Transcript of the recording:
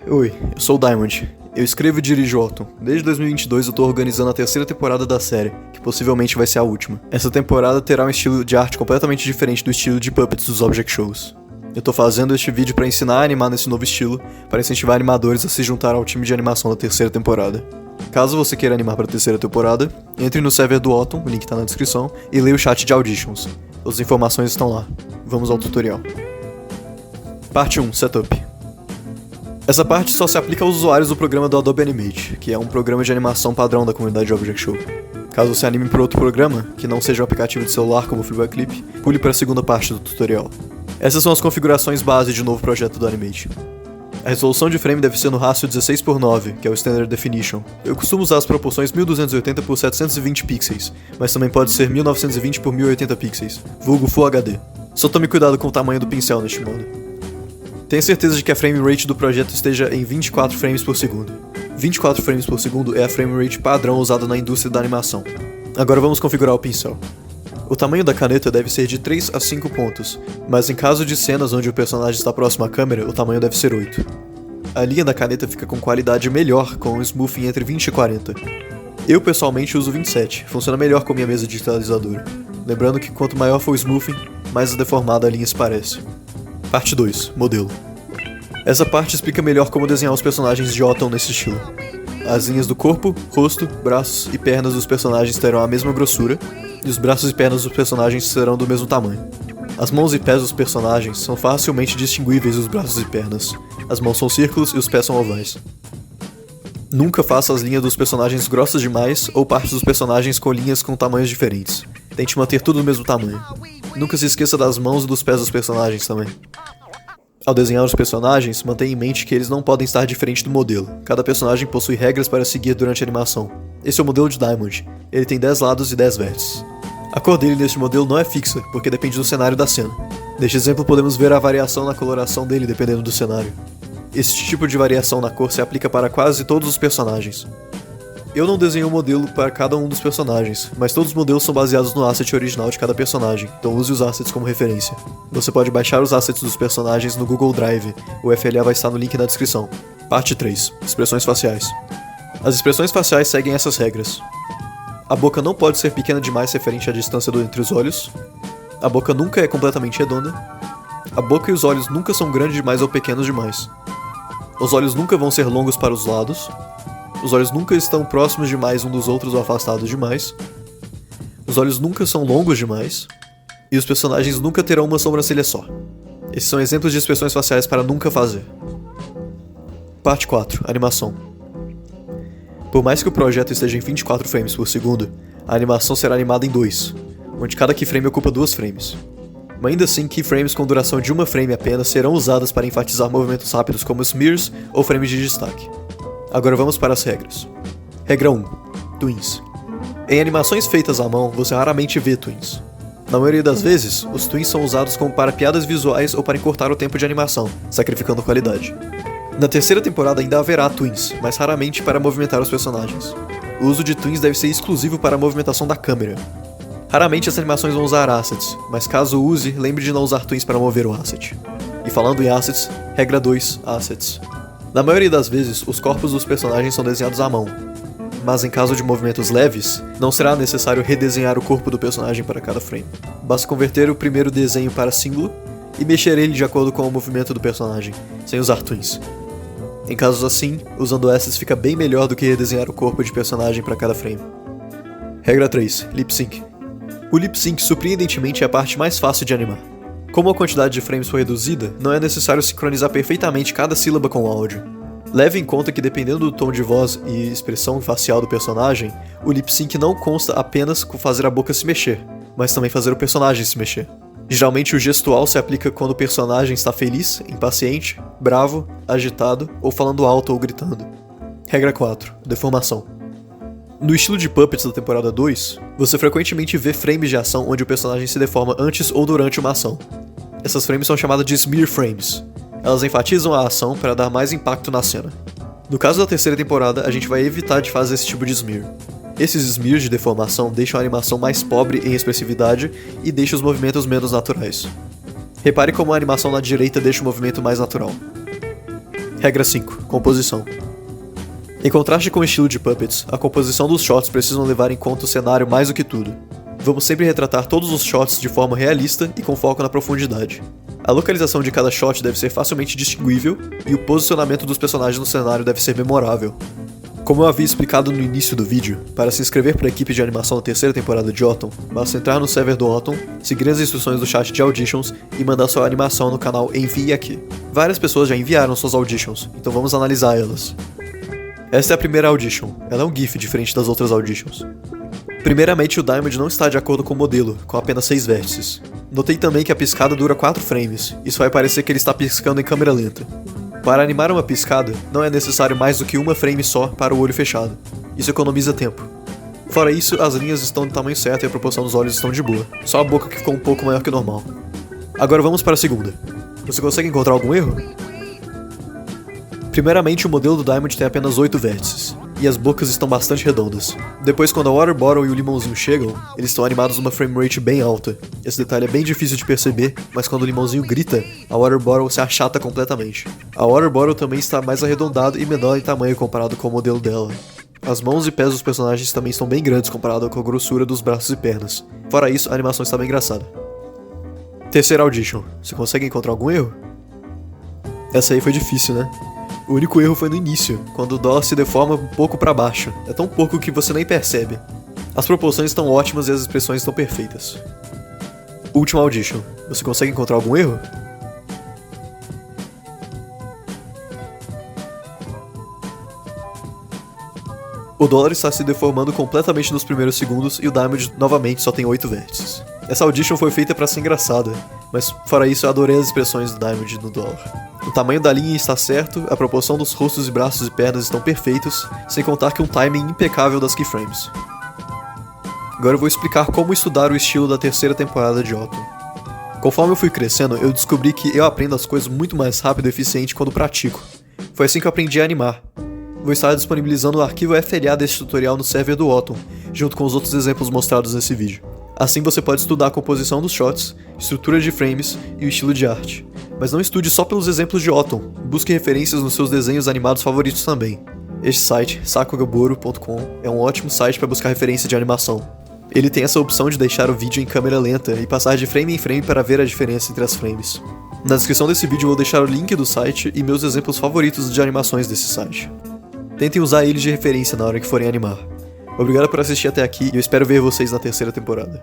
Oi, eu sou o Diamond. Eu escrevo e dirijo Autumn. Desde 2022 eu tô organizando a terceira temporada da série, que possivelmente vai ser a última. Essa temporada terá um estilo de arte completamente diferente do estilo de puppets dos Object Shows. Eu tô fazendo este vídeo para ensinar a animar nesse novo estilo, para incentivar animadores a se juntar ao time de animação da terceira temporada. Caso você queira animar para a terceira temporada, entre no server do Autumn, o link tá na descrição, e leia o chat de auditions. As informações estão lá. Vamos ao tutorial. Parte 1, Setup. Essa parte só se aplica aos usuários do programa do Adobe Animate, que é um programa de animação padrão da comunidade de Object Show. Caso você anime por outro programa, que não seja um aplicativo de celular como o Free Clip, pule para a segunda parte do tutorial. Essas são as configurações base de um novo projeto do Animate. A resolução de frame deve ser no rácio 16:9, que é o Standard Definition. Eu costumo usar as proporções 1280 por 720 pixels, mas também pode ser 1920 por 1080 pixels, vulgo Full HD. Só tome cuidado com o tamanho do pincel neste modo. Tenha certeza de que a frame rate do projeto esteja em 24 frames por segundo. 24 frames por segundo é a frame rate padrão usada na indústria da animação. Agora vamos configurar o pincel. O tamanho da caneta deve ser de 3 a 5 pontos, mas em caso de cenas onde o personagem está próximo à câmera, o tamanho deve ser 8. A linha da caneta fica com qualidade melhor com um smoothing entre 20 e 40. Eu pessoalmente uso 27, funciona melhor com minha mesa digitalizadora. Lembrando que quanto maior for o smoothing, mais deformada a linha se parece. Parte 2, Modelo. Essa parte explica melhor como desenhar os personagens de Autumn nesse estilo. As linhas do corpo, rosto, braços e pernas dos personagens terão a mesma grossura, e os braços e pernas dos personagens serão do mesmo tamanho. As mãos e pés dos personagens são facilmente distinguíveis dos braços e pernas. As mãos são círculos e os pés são ovais. Nunca faça as linhas dos personagens grossas demais ou partes dos personagens com linhas com tamanhos diferentes. Tente manter tudo do mesmo tamanho. Nunca se esqueça das mãos e dos pés dos personagens também. Ao desenhar os personagens, mantenha em mente que eles não podem estar diferente do modelo. Cada personagem possui regras para seguir durante a animação. Esse é o modelo de Diamond. Ele tem 10 lados e 10 vértices. A cor dele neste modelo não é fixa, porque depende do cenário da cena. Neste exemplo podemos ver a variação na coloração dele dependendo do cenário. Este tipo de variação na cor se aplica para quase todos os personagens. Eu não desenhei um modelo para cada um dos personagens, mas todos os modelos são baseados no asset original de cada personagem, então use os assets como referência. Você pode baixar os assets dos personagens no Google Drive, o FLA vai estar no link na descrição. Parte 3, Expressões faciais. As expressões faciais seguem essas regras. A boca não pode ser pequena demais referente à distância entre os olhos. A boca nunca é completamente redonda. A boca e os olhos nunca são grandes demais ou pequenos demais. Os olhos nunca vão ser longos para os lados. Os olhos nunca estão próximos demais um dos outros ou afastados demais. Os olhos nunca são longos demais. E os personagens nunca terão uma sobrancelha só. Esses são exemplos de expressões faciais para nunca fazer. Parte 4, Animação. Por mais que o projeto esteja em 24 frames por segundo, a animação será animada em 2, onde cada keyframe ocupa 2 frames. Mas ainda assim, keyframes com duração de uma frame apenas serão usadas para enfatizar movimentos rápidos como smears ou frames de destaque. Agora vamos para as regras. Regra 1. Twins. Em animações feitas à mão, você raramente vê twins. Na maioria das vezes, os twins são usados como para piadas visuais ou para encurtar o tempo de animação, sacrificando qualidade. Na terceira temporada ainda haverá twins, mas raramente para movimentar os personagens. O uso de twins deve ser exclusivo para a movimentação da câmera. Raramente as animações vão usar assets, mas caso use, lembre de não usar twins para mover o asset. E falando em assets, regra 2, assets. Na maioria das vezes, os corpos dos personagens são desenhados à mão, mas em caso de movimentos leves, não será necessário redesenhar o corpo do personagem para cada frame. Basta converter o primeiro desenho para símbolo e mexer ele de acordo com o movimento do personagem, sem usar twins. Em casos assim, usando assets fica bem melhor do que redesenhar o corpo de personagem para cada frame. Regra 3, Lip Sync. O lip sync surpreendentemente é a parte mais fácil de animar. Como a quantidade de frames foi reduzida, não é necessário sincronizar perfeitamente cada sílaba com o áudio. Leve em conta que dependendo do tom de voz e expressão facial do personagem, o lip sync não consta apenas com fazer a boca se mexer, mas também fazer o personagem se mexer. Geralmente o gestual se aplica quando o personagem está feliz, impaciente, bravo, agitado ou falando alto ou gritando. Regra 4. Deformação. No estilo de Puppets da temporada 2, você frequentemente vê frames de ação onde o personagem se deforma antes ou durante uma ação. Essas frames são chamadas de smear frames. Elas enfatizam a ação para dar mais impacto na cena. No caso da terceira temporada, a gente vai evitar de fazer esse tipo de smear. Esses smears de deformação deixam a animação mais pobre em expressividade e deixam os movimentos menos naturais. Repare como a animação na direita deixa o movimento mais natural. Regra 5. Composição. Em contraste com o estilo de Puppets, a composição dos shots precisam levar em conta o cenário mais do que tudo. Vamos sempre retratar todos os shots de forma realista e com foco na profundidade. A localização de cada shot deve ser facilmente distinguível e o posicionamento dos personagens no cenário deve ser memorável. Como eu havia explicado no início do vídeo, para se inscrever para a equipe de animação da terceira temporada de Autumn, basta entrar no server do Autumn, seguir as instruções do chat de auditions e mandar sua animação no canal Envie Aqui. Várias pessoas já enviaram suas auditions, então vamos analisar elas. Esta é a primeira audition, ela é um GIF diferente das outras auditions. Primeiramente, o Diamond não está de acordo com o modelo, com apenas 6 vértices. Notei também que a piscada dura 4 frames, isso vai parecer que ele está piscando em câmera lenta. Para animar uma piscada, não é necessário mais do que uma frame só para o olho fechado. Isso economiza tempo. Fora isso, as linhas estão do tamanho certo e a proporção dos olhos estão de boa. Só a boca que ficou um pouco maior que o normal. Agora vamos para a segunda. Você consegue encontrar algum erro? Primeiramente, o modelo do Diamond tem apenas 8 vértices, e as bocas estão bastante redondas. Depois, quando a Water Bottle e o limãozinho chegam, eles estão animados numa frame rate bem alta. Esse detalhe é bem difícil de perceber, mas quando o limãozinho grita, a Water Bottle se achata completamente. A Water Bottle também está mais arredondada e menor em tamanho comparado com o modelo dela. As mãos e pés dos personagens também estão bem grandes comparado com a grossura dos braços e pernas. Fora isso, a animação está bem engraçada. Terceira audition. Você consegue encontrar algum erro? Essa aí foi difícil, né? O único erro foi no início, quando o dó se deforma um pouco para baixo. É tão pouco que você nem percebe. As proporções estão ótimas e as expressões estão perfeitas. Última audition. Você consegue encontrar algum erro? O dólar está se deformando completamente nos primeiros segundos e o Diamond novamente só tem 8 vértices. Essa audition foi feita para ser engraçada, mas fora isso eu adorei as expressões do Diamond no dólar. O tamanho da linha está certo, a proporção dos rostos e braços e pernas estão perfeitos, sem contar que um timing impecável das keyframes. Agora eu vou explicar como estudar o estilo da terceira temporada de Autumn. Conforme eu fui crescendo, eu descobri que eu aprendo as coisas muito mais rápido e eficiente quando pratico. Foi assim que eu aprendi a animar. Vou estar disponibilizando o arquivo FLA deste tutorial no server do Autumn, junto com os outros exemplos mostrados nesse vídeo. Assim você pode estudar a composição dos shots, estrutura de frames e o estilo de arte. Mas não estude só pelos exemplos de Autumn, busque referências nos seus desenhos animados favoritos também. Este site, sakugaboro.com, é um ótimo site para buscar referência de animação. Ele tem essa opção de deixar o vídeo em câmera lenta e passar de frame em frame para ver a diferença entre as frames. Na descrição desse vídeo eu vou deixar o link do site e meus exemplos favoritos de animações desse site. Tentem usar eles de referência na hora que forem animar. Obrigado por assistir até aqui e eu espero ver vocês na terceira temporada.